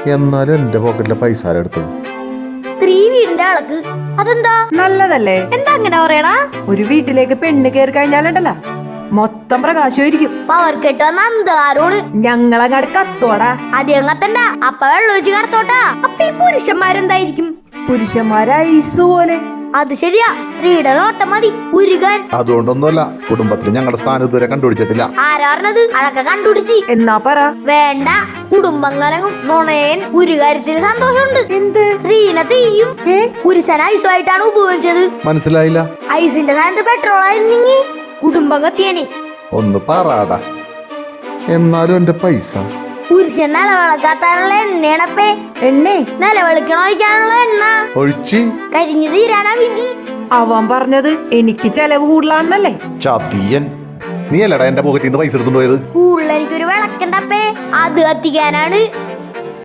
എന്നാലും എന്റെ പോക്കറ്റിലെ പൈസ എടുത്തു. സ്ത്രീ വീടിന്റെ ആൾക്ക് അതെന്താ നല്ലതല്ലേ? എന്താ അങ്ങനെ പറയണ? ഒരു വീട്ടിലേക്ക് പെണ്ണ് കയറി കഴിഞ്ഞാലുണ്ടല്ല മൊത്തം പ്രകാശമായിരിക്കും. പവർ കെട്ട് വന്ന അന്ധകാരോട് ഞങ്ങളങ്ങാട് കത്തോടാ. അധികം കത്തണ്ട, അപ്പ വെള്ളം ഒഴിച്ച് കടത്തോട്ടാ. അപ്പൊ ഈ പുരുഷന്മാരെന്തായിരിക്കും? പുരുഷന്മാരെ ഐസ് പോലെ. അത് ശരിയാ, സ്ത്രീയുടെ നോട്ടം മതി ഉരുകാൻ. അതുകൊണ്ടൊന്നുമല്ല, കുടുംബത്തിൽ ഞങ്ങളുടെ സ്ഥാനം ഇതുവരെ കണ്ടുപിടിച്ചിട്ടില്ല. ആരാ പറഞ്ഞത്? അതൊക്കെ കണ്ടുപിടിച്ച്. എന്നാ പറ. വേണ്ട, കുടുംബങ്ങലങ്ങും നുണയൻ ഒരു കാര്യത്തിൽ സന്തോഷമുണ്ട്. എന്ത്? സ്ത്രീനെ തീയും പുരുഷൻ ഐസുമായിട്ടാണ് ഉപയോഗിച്ചത്. മനസ്സിലായില്ല. ഐസിന്റെ സ്ഥാനത്ത് പെട്രോൾ ആയിരുന്നെങ്കിൽ കുടുംബം കത്തിയനെ. ഒന്ന് പറയാടാ. എന്നാലും എന്റെ പൈസ. പുരുഷൻ നിലവിളക്കാത്താനുള്ള എണ്ണയാണപ്പേ. എണ്ണേ? നിലവിളിക്കണോഴിക്കാനുള്ള എണ്ണ ഒഴിച്ച് കരിഞ്ഞു തീരാനാ വിധി. അവൻ പറഞ്ഞത് എനിക്ക് ചെലവ് കൂടുതലാണെന്നല്ലേ? ചതിയൻ. നീ അല്ലടാ എന്റെ പോക്കറ്റിൽ നിന്ന് പൈസ എടുത്തുകൊണ്ട് പോയത്. കൂടുതൽ എനിക്കൊരു വിളക്കണ്ടപ്പേ, അത് കത്തിക്കാനാണ്.